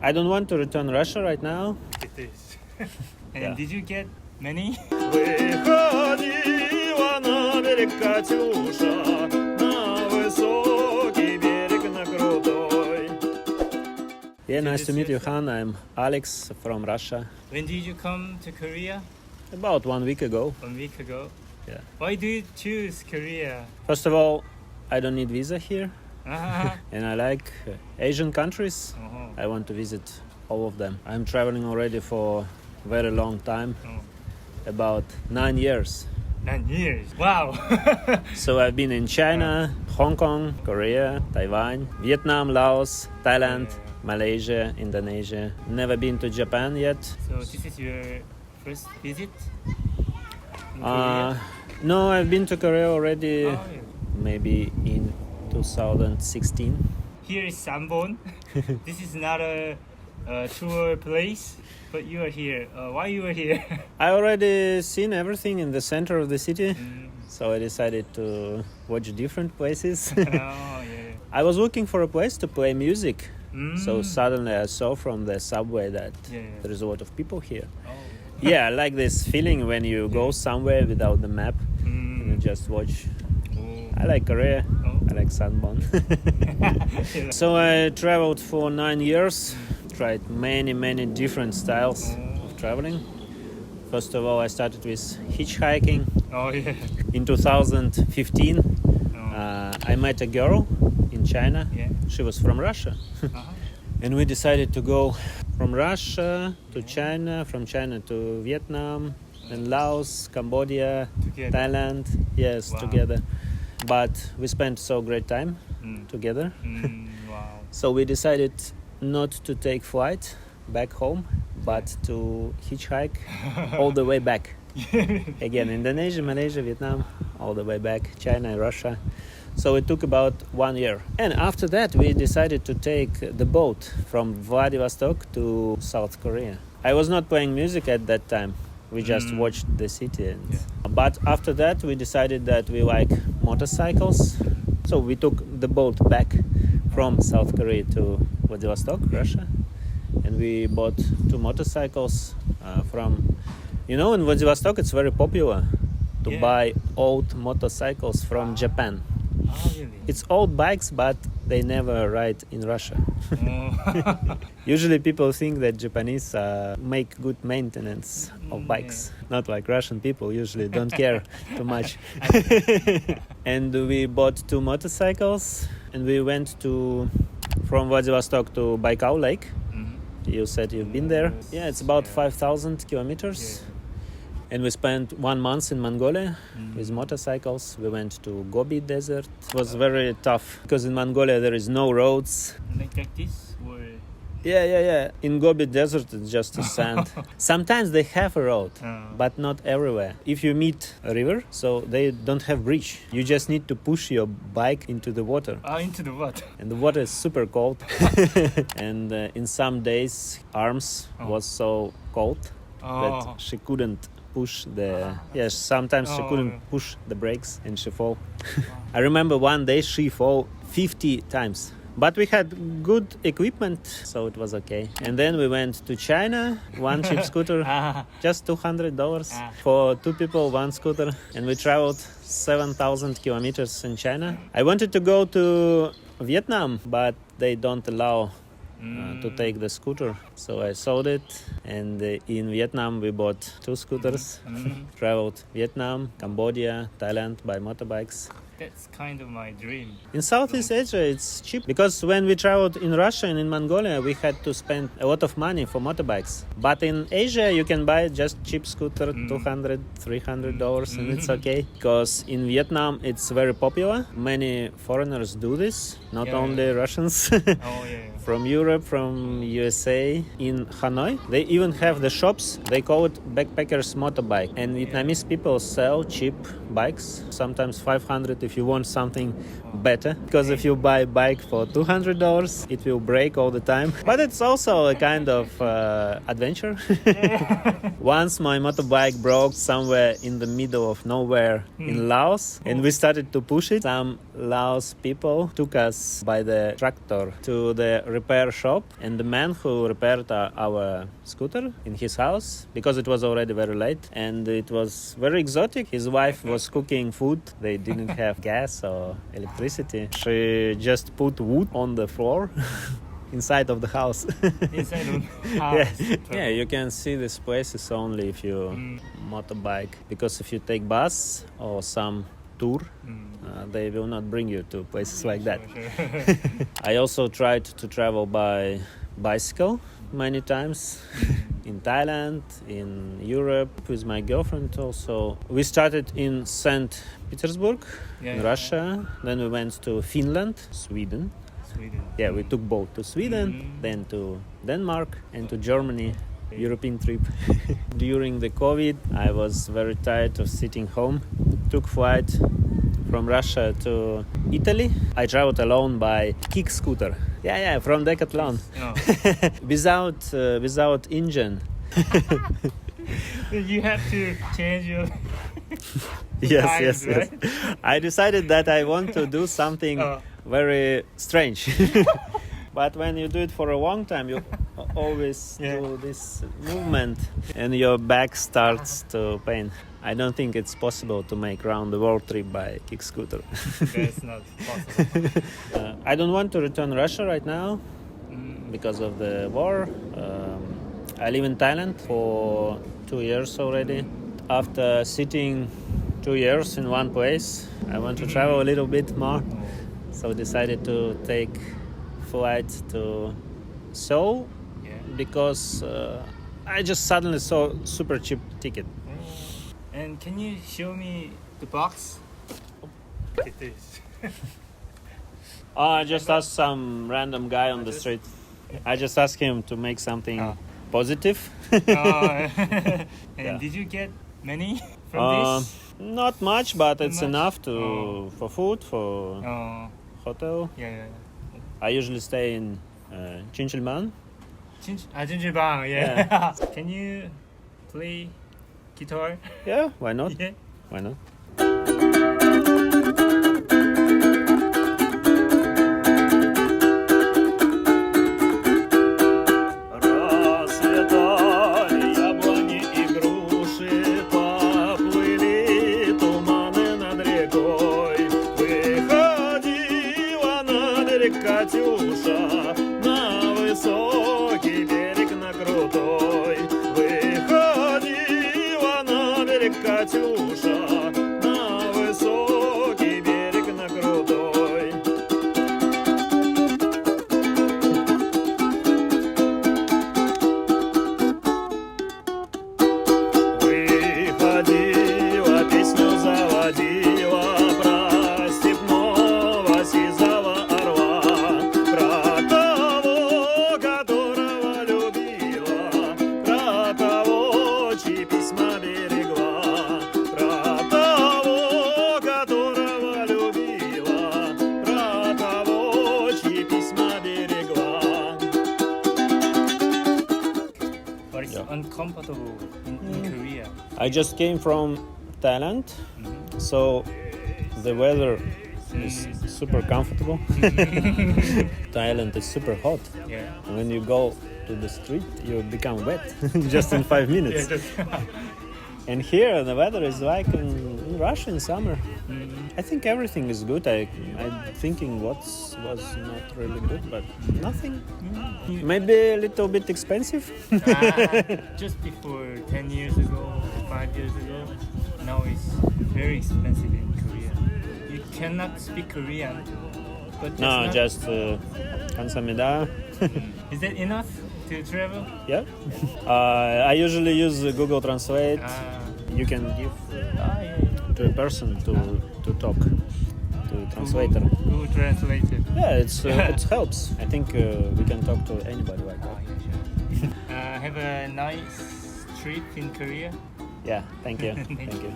I don't want to return Russia right now. It is. And Yeah. did you get many? Выходила на берег Катюша, на высокий берег на крутой. Yeah, nice to meet you, Han. I'm Alex from Russia. When did you come to Korea? About 1 week ago. 1 week ago. Yeah. Why do you choose Korea? First of all, I don't need visa here, Uh-huh. and I like Asian countries. Uh-huh. I want to visit all of them. I'm traveling already for a very long time, Oh. about 9 years. 9 years. Wow. So I've been in China, Hong Kong, Korea, Taiwan, Vietnam, Laos, Thailand, Malaysia, Indonesia. Never been to Japan yet. So this is your first visit in Uh, Korea? no, I've been to Korea already, Oh, yeah. maybe in 2016. Here is Sanbon. This is not a tour place, but you are here. Why you are here? I already seen everything in the center of the city, Mm. so I decided to watch different places. Oh, yeah. I was looking for a place to play music, Mm. so suddenly I saw from the subway that Yeah. there is a lot of people here. Oh. Yeah, I like this feeling when you go somewhere without the map and you Mm. just watch. Oh. I like Korea, Oh. I like Sanbon. So I traveled for 9 years, tried many different styles of traveling. First of all, I started with hitchhiking. Oh, yeah. In 2015, Oh. I met a girl in China. Yeah. She was from Russia. Uh-huh. And we decided to go from Russia to China, from China to Vietnam, and Laos, Cambodia, Together. Thailand. Yes, Wow. together. But we spent so great time Mm. together. Wow. So we decided not to take flight back home, but to hitchhike all the way back. Again, Indonesia, Malaysia, Vietnam, all the way back, China, Russia. So it took about 1 year. And after that, we decided to take the boat from Vladivostok to South Korea. I was not playing music at that time. We just watched the city. But after that, we decided that we like motorcycles. So we took the boat back from South Korea to Vladivostok, Russia. And we bought 2 motorcycles from... You know, in Vladivostok, it's very popular to Yeah. buy old motorcycles from Japan. Oh, really? It's old bikes, but they never ride in Russia. Oh. Usually people think that Japanese make good maintenance of bikes. Not like Russian people usually don't care too much. And we bought 2 motorcycles and we went from Vladivostok to Baikal Lake. Mhm. You said you've been there. Yes. Yeah, it's about Yeah. 5,000 kilometers. And we spent 1 month in Mongolia with motorcycles. We went to Gobi Desert. It was very tough because in Mongolia there is no roads. Like this? Or... Yeah. In Gobi Desert it's just a sand. Sometimes they have a road, but not everywhere. If you meet a river, so they don't have bridge. You just need to push your bike into the water. into the water. And the water is super cold. And in some days arms was so cold that she couldn't push sometimes she couldn't push the brakes and she fall. I remember one day she fall 50 times. But we had good equipment, so it was okay. And then we went to China, 1 cheap scooter, just $200 for 2 people, 1 scooter. And we traveled 7,000 kilometers in China. I wanted to go to Vietnam, but they don't allow to take the scooter. So I sold it, and in Vietnam we bought 2 scooters, traveled Vietnam, Cambodia, Thailand by motorbikes. That's kind of my dream. In Southeast Asia it's cheap because when we traveled in Russia and in Mongolia we had to spend a lot of money for motorbikes. But in Asia you can buy just cheap scooter, $200, $300 and it's okay. Because in Vietnam it's very popular. Many foreigners do this, not only Russians. Oh, yeah. From Europe, from USA. In Hanoi they even have the shops, they call it backpackers motorbike. And Vietnamese people sell cheap bikes, sometimes $500 if you want something better. Because if you buy a bike for $200 it will break all the time. But it's also a kind of adventure. Once my motorbike broke somewhere in the middle of nowhere in Laos and we started to push it. Some Laos people took us by the tractor to the repair shop, and the man who repaired our scooter in his house, because it was already very late and it was very exotic. His wife was cooking food. They didn't have gas or electricity. She just put wood on the floor inside of the house. Inside of the house. Yeah, you can see these places only if you motorbike, because if you take bus or some tour, they will not bring you to places like that. Sure. I also tried to travel by bicycle many times in Thailand, in Europe, with my girlfriend also. We started in St. Petersburg, in Russia. Then we went to Finland, Sweden. Yeah, we took boat to Sweden, then to Denmark and to Germany. European trip. During the COVID, I was very tired of sitting home. Took flight from Russia to Italy. I traveled alone by kick scooter. Yeah, from Decathlon. Without engine. You have to change your Yes. right? I decided that I want to do something very strange. But when you do it for a long time, you always do this movement and your back starts to pain. I don't think it's possible to make round the world trip by kick scooter. That's not possible. I don't want to return Russia right now because of the war. I live in Thailand for 2 years already. After sitting 2 years in one place, I want to travel a little bit more. So decided to take flight to Seoul because I just suddenly saw super cheap ticket. And can you show me the box? It is. I just asked some random guy on the street. I just asked him to make something positive. And did you get many from this? Not much, but it's much? enough for food, for hotel. Yeah. I usually stay in Chinchilman. Jinjibang, yeah. Can you play guitar? Yeah, why not? Yeah. Why not? Катюша, на высокий берег на крутой. Выходила на берег Катюша, на высокий берег на крутой. Выходила, песню заводила про степного сизого орла. Uncomfortable in Korea. I just came from Thailand, so the weather is super comfortable. Thailand is super hot. Yeah. And when you go to the street, you become wet just in 5 minutes. And here the weather is like in Russia in summer. I think everything is good. I'm thinking what was not really good, but nothing. Maybe a little bit expensive. Just before 10 years ago, 5 years ago, now it's very expensive in Korea. You cannot speak Korean. But No, just 감사합니다. Is that enough to travel? Yeah. I usually use Google Translate. You can give to a person to talk, to translator. Google Translator. Yeah, it helps. I think we can talk to anybody like that. Have a nice trip in Korea. Yeah, thank you. Thank you.